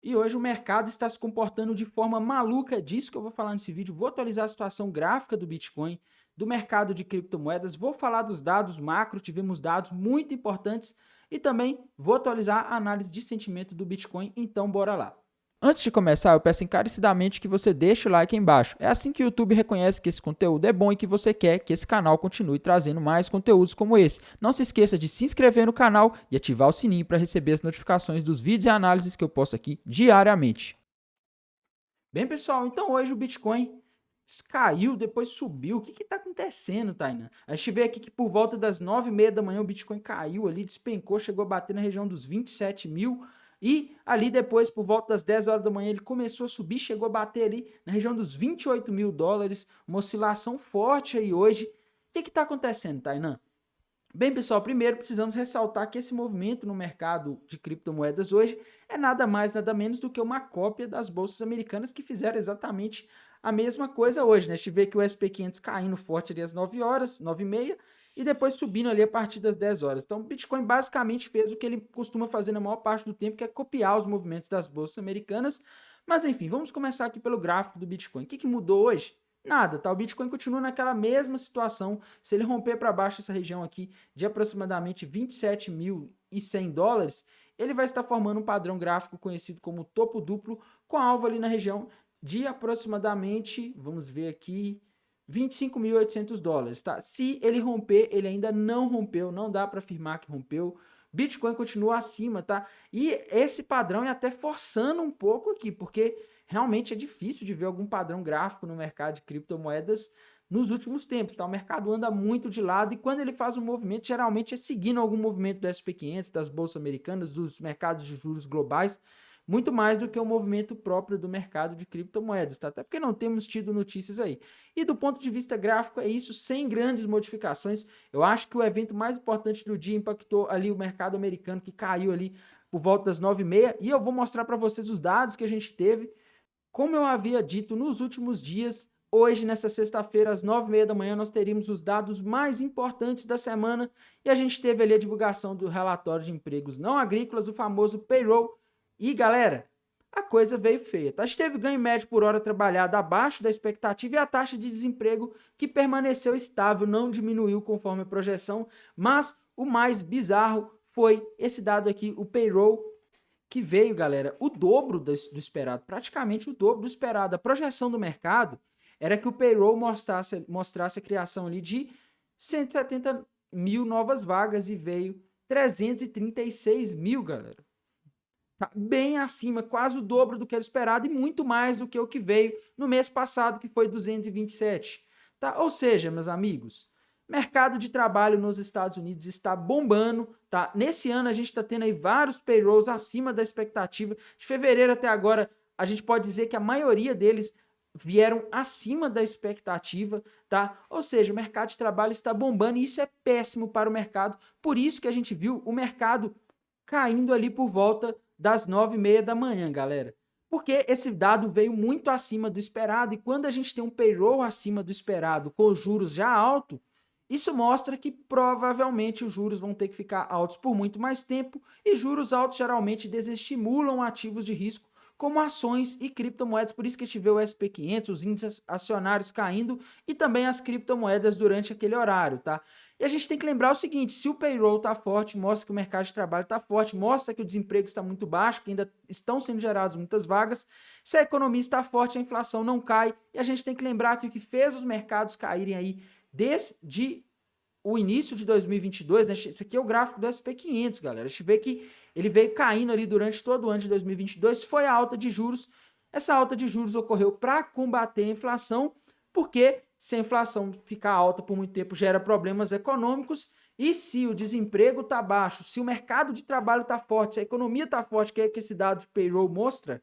E hoje o mercado está se comportando de forma maluca, é disso que eu vou falar nesse vídeo. Vou atualizar a situação gráfica do Bitcoin, do mercado de criptomoedas, vou falar dos dados macro, tivemos dados muito importantes e também vou atualizar a análise de sentimento do Bitcoin, então bora lá. Antes de começar, eu peço encarecidamente que você deixe o like aí embaixo. É assim que o YouTube reconhece que esse conteúdo é bom e que você quer que esse canal continue trazendo mais conteúdos como esse. Não se esqueça de se inscrever no canal e ativar o sininho para receber as notificações dos vídeos e análises que eu posto aqui diariamente. Bem, pessoal, então hoje o Bitcoin caiu, depois subiu. O que está acontecendo, Tainan? A gente vê aqui que por volta das 9h30 da manhã o Bitcoin caiu ali, despencou, chegou a bater na região dos 27 mil. E ali depois, por volta das 10 horas da manhã, ele começou a subir, chegou a bater ali na região dos 28 mil dólares. Uma oscilação forte aí hoje. O que está acontecendo, Tainan? Bem, pessoal, primeiro precisamos ressaltar que esse movimento no mercado de criptomoedas hoje é nada mais, nada menos do que uma cópia das bolsas americanas que fizeram exatamente a mesma coisa hoje, né? A gente vê que o SP500 caindo forte ali às 9 horas, 9h30, e depois subindo ali a partir das 10 horas. Então, o Bitcoin basicamente fez o que ele costuma fazer na maior parte do tempo, que é copiar os movimentos das bolsas americanas. Mas, enfim, vamos começar aqui pelo gráfico do Bitcoin. O que mudou hoje? Nada, tá? O Bitcoin continua naquela mesma situação. Se ele romper para baixo essa região aqui de aproximadamente 27.100 dólares, ele vai estar formando um padrão gráfico conhecido como topo duplo, com alvo ali na região de aproximadamente, vamos ver aqui, 25.800 dólares, tá? Se ele romper, ele ainda não rompeu, não dá para afirmar que rompeu. Bitcoin continua acima, tá? E esse padrão é até forçando um pouco aqui, porque realmente é difícil de ver algum padrão gráfico no mercado de criptomoedas nos últimos tempos, tá? O mercado anda muito de lado e quando ele faz um movimento, geralmente é seguindo algum movimento do SP500, das bolsas americanas, dos mercados de juros globais, muito mais do que o movimento próprio do mercado de criptomoedas, tá? Até porque não temos tido notícias aí. E do ponto de vista gráfico é isso, sem grandes modificações. Eu acho que o evento mais importante do dia impactou ali o mercado americano, que caiu ali por volta das 9h30, e eu vou mostrar para vocês os dados que a gente teve. Como eu havia dito nos últimos dias, hoje, nessa sexta-feira, às 9h30 da manhã, nós teríamos os dados mais importantes da semana e a gente teve ali a divulgação do relatório de empregos não agrícolas, o famoso payroll. E, galera, a coisa veio feia. Tá? A gente teve ganho médio por hora trabalhada abaixo da expectativa e a taxa de desemprego que permaneceu estável, não diminuiu conforme a projeção, mas o mais bizarro foi esse dado aqui, o payroll, que veio, galera, o dobro do esperado, praticamente o dobro do esperado. A projeção do mercado era que o payroll mostrasse a criação ali de 170 mil novas vagas e veio 336 mil, galera. Tá bem acima, quase o dobro do que era esperado e muito mais do que o que veio no mês passado, que foi 227. Tá? Ou seja, meus amigos, mercado de trabalho nos Estados Unidos está bombando, tá? Nesse ano a gente está tendo aí vários payrolls acima da expectativa. De fevereiro até agora, a gente pode dizer que a maioria deles vieram acima da expectativa, tá? Ou seja, o mercado de trabalho está bombando e isso é péssimo para o mercado. Por isso que a gente viu o mercado caindo ali por volta das 9h30 da manhã, galera. Porque esse dado veio muito acima do esperado e quando a gente tem um payroll acima do esperado com os juros já altos, isso mostra que provavelmente os juros vão ter que ficar altos por muito mais tempo e juros altos geralmente desestimulam ativos de risco como ações e criptomoedas. Por isso que a gente vê o SP500, os índices acionários caindo e também as criptomoedas durante aquele horário, tá? E a gente tem que lembrar o seguinte, se o payroll está forte, mostra que o mercado de trabalho está forte, mostra que o desemprego está muito baixo, que ainda estão sendo geradas muitas vagas, se a economia está forte, a inflação não cai, e a gente tem que lembrar que o que fez os mercados caírem aí desde o início de 2022, né? Esse aqui é o gráfico do SP500, galera. A gente vê que ele veio caindo ali durante todo o ano de 2022, foi a alta de juros. Essa alta de juros ocorreu para combater a inflação, porque se a inflação ficar alta por muito tempo gera problemas econômicos, e se o desemprego está baixo, se o mercado de trabalho está forte, se a economia está forte, que é o que esse dado de payroll mostra,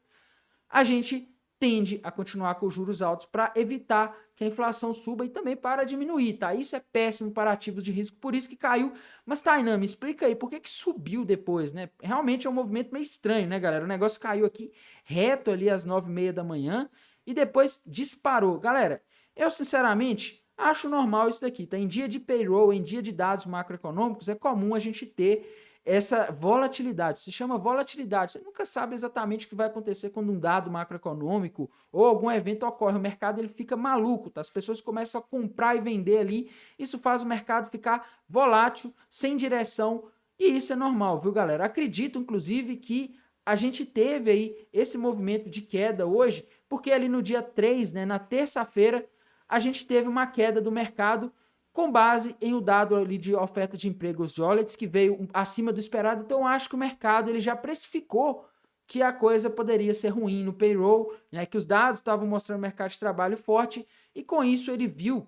a gente tende a continuar com os juros altos para evitar que a inflação suba e também para diminuir, tá? Isso é péssimo para ativos de risco, por isso que caiu. Mas, Tainan, me explica aí, por que subiu depois, né? Realmente é um movimento meio estranho, né, galera? O negócio caiu aqui reto ali às 9h30 da manhã e depois disparou. Galera, eu sinceramente acho normal isso daqui, tá? Em dia de payroll, em dia de dados macroeconômicos, é comum a gente ter essa volatilidade. Se chama volatilidade. Você nunca sabe exatamente o que vai acontecer quando um dado macroeconômico ou algum evento ocorre. O mercado ele fica maluco, tá? As pessoas começam a comprar e vender ali. Isso faz o mercado ficar volátil, sem direção. E isso é normal, viu, galera? Acredito, inclusive, que a gente teve aí esse movimento de queda hoje, porque ali no dia 3, né, na terça-feira, a gente teve uma queda do mercado com base em o dado ali de oferta de empregos Jolets, que veio acima do esperado. Então, eu acho que o mercado ele já precificou que a coisa poderia ser ruim no payroll, né, que os dados estavam mostrando o mercado de trabalho forte, e com isso ele viu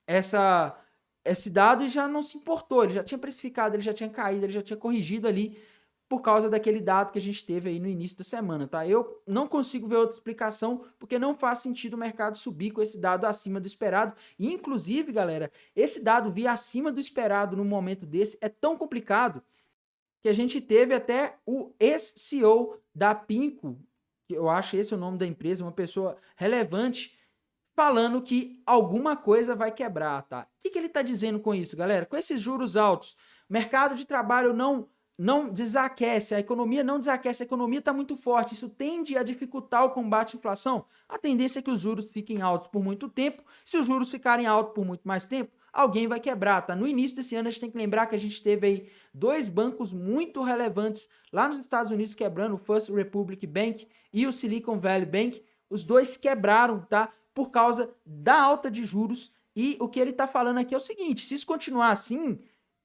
esse dado e já não se importou, ele já tinha precificado, ele já tinha caído, ele já tinha corrigido ali por causa daquele dado que a gente teve aí no início da semana, tá? Eu não consigo ver outra explicação, porque não faz sentido o mercado subir com esse dado acima do esperado. E, inclusive, galera, esse dado vir acima do esperado num momento desse é tão complicado que a gente teve até o ex-CEO da Pinco, que eu acho esse é o nome da empresa, uma pessoa relevante, falando que alguma coisa vai quebrar, tá? O que ele está dizendo com isso, galera? Com esses juros altos, o mercado de trabalho não desaquece, a economia não desaquece, a economia está muito forte, isso tende a dificultar o combate à inflação. A tendência é que os juros fiquem altos por muito tempo, se os juros ficarem altos por muito mais tempo, alguém vai quebrar, tá? No início desse ano, a gente tem que lembrar que a gente teve aí 2 bancos muito relevantes lá nos Estados Unidos quebrando, o First Republic Bank e o Silicon Valley Bank, os dois quebraram, tá? Por causa da alta de juros, e o que ele está falando aqui é o seguinte, se isso continuar assim,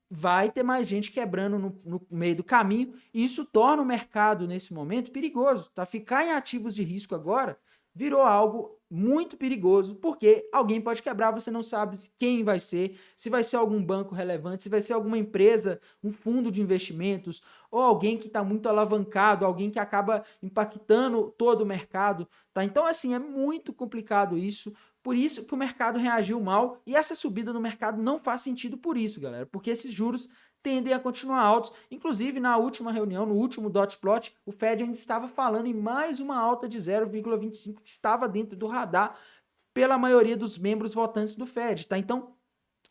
vai ter mais gente quebrando no meio do caminho, e isso torna o mercado, nesse momento, perigoso. Tá? Ficar em ativos de risco agora virou algo muito perigoso, porque alguém pode quebrar, você não sabe quem vai ser, se vai ser algum banco relevante, se vai ser alguma empresa, um fundo de investimentos, ou alguém que está muito alavancado, alguém que acaba impactando todo o mercado. Tá? Então, assim, é muito complicado isso. Por isso que o mercado reagiu mal, e essa subida no mercado não faz sentido por isso, galera, porque esses juros tendem a continuar altos. Inclusive, na última reunião, no último dot plot, o Fed ainda estava falando em mais uma alta de 0,25, que estava dentro do radar pela maioria dos membros votantes do Fed, tá? Então,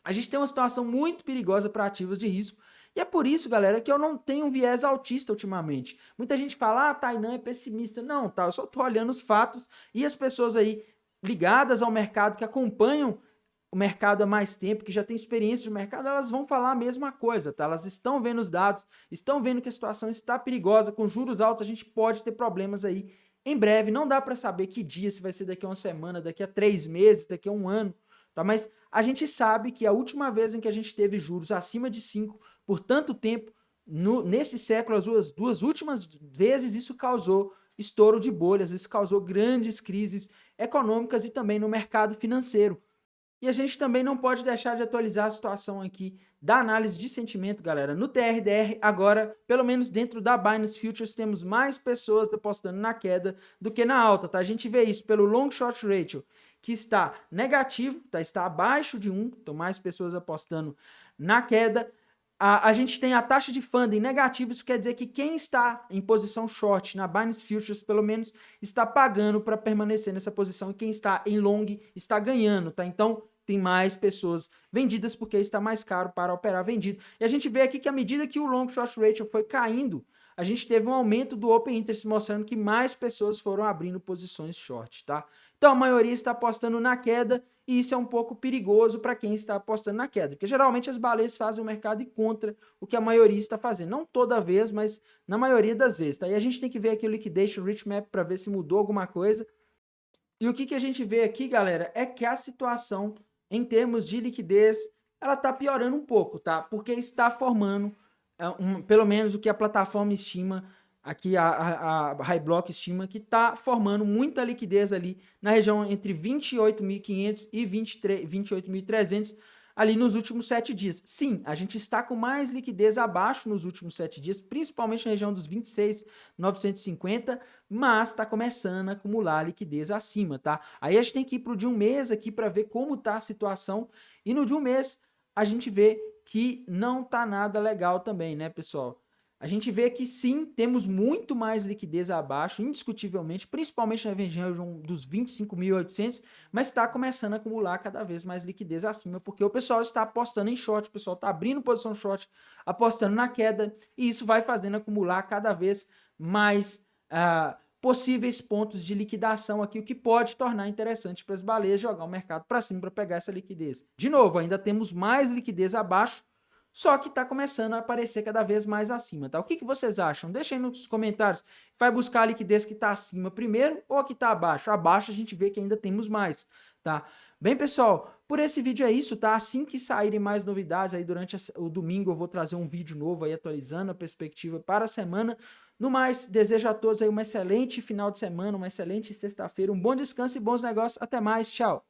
a gente tem uma situação muito perigosa para ativos de risco, e é por isso, galera, que eu não tenho um viés altista ultimamente. Muita gente fala, Tainan é pessimista. Não, tá, eu só tô olhando os fatos, e as pessoas aí ligadas ao mercado, que acompanham o mercado há mais tempo, que já tem experiência de mercado, elas vão falar a mesma coisa, tá? Elas estão vendo os dados, estão vendo que a situação está perigosa, com juros altos a gente pode ter problemas aí em breve, não dá para saber que dia, se vai ser daqui a uma semana, daqui a 3 meses, daqui a um ano, tá? Mas a gente sabe que a última vez em que a gente teve juros acima de 5 por tanto tempo, nesse século, as duas últimas vezes, isso causou estouro de bolhas, isso causou grandes crises econômicas e também no mercado financeiro. E a gente também não pode deixar de atualizar a situação aqui da análise de sentimento, galera. No TRDR, agora, pelo menos dentro da Binance Futures, temos mais pessoas apostando na queda do que na alta, tá? A gente vê isso pelo Long Short Ratio, que está negativo, tá? Está abaixo de 1, então mais pessoas apostando na queda. A gente tem a taxa de funding negativa, isso quer dizer que quem está em posição short na Binance Futures, pelo menos, está pagando para permanecer nessa posição, e quem está em long está ganhando, tá? Então, tem mais pessoas vendidas porque está mais caro para operar vendido. E a gente vê aqui que à medida que o long short ratio foi caindo, a gente teve um aumento do open interest, mostrando que mais pessoas foram abrindo posições short, tá? Então, a maioria está apostando na queda, e isso é um pouco perigoso para quem está apostando na queda, porque geralmente as baleias fazem o mercado e contra o que a maioria está fazendo. Não toda vez, mas na maioria das vezes, tá? E a gente tem que ver aqui o Liquidation Rich Map para ver se mudou alguma coisa. E o que a gente vê aqui, galera, é que a situação em termos de liquidez, ela está piorando um pouco, tá? Porque está formando, pelo menos o que a plataforma estima, aqui a Highblock estima, que está formando muita liquidez ali na região entre 28.500 e 28.300 ali nos últimos 7 dias. Sim, a gente está com mais liquidez abaixo nos últimos 7 dias, principalmente na região dos 26.950, mas está começando a acumular liquidez acima, tá? Aí a gente tem que ir para o de um mês aqui para ver como está a situação, e no de um mês a gente vê que não tá nada legal também, né, pessoal? a gente vê que sim, temos muito mais liquidez abaixo, indiscutivelmente, principalmente na região dos 25.800, mas está começando a acumular cada vez mais liquidez acima, porque o pessoal está apostando em short, o pessoal está abrindo posição short, apostando na queda, e isso vai fazendo acumular cada vez mais possíveis pontos de liquidação aqui, o que pode tornar interessante para as baleias jogar o mercado para cima para pegar essa liquidez. De novo, ainda temos mais liquidez abaixo, só que está começando a aparecer cada vez mais acima, tá? O que vocês acham? Deixem aí nos comentários. Vai buscar a liquidez que está acima primeiro ou a que está abaixo? Abaixo a gente vê que ainda temos mais, tá? Bem, pessoal, por esse vídeo é isso, tá? Assim que saírem mais novidades aí durante o domingo, eu vou trazer um vídeo novo aí atualizando a perspectiva para a semana. No mais, desejo a todos aí um excelente final de semana, uma excelente sexta-feira, um bom descanso e bons negócios. Até mais, tchau!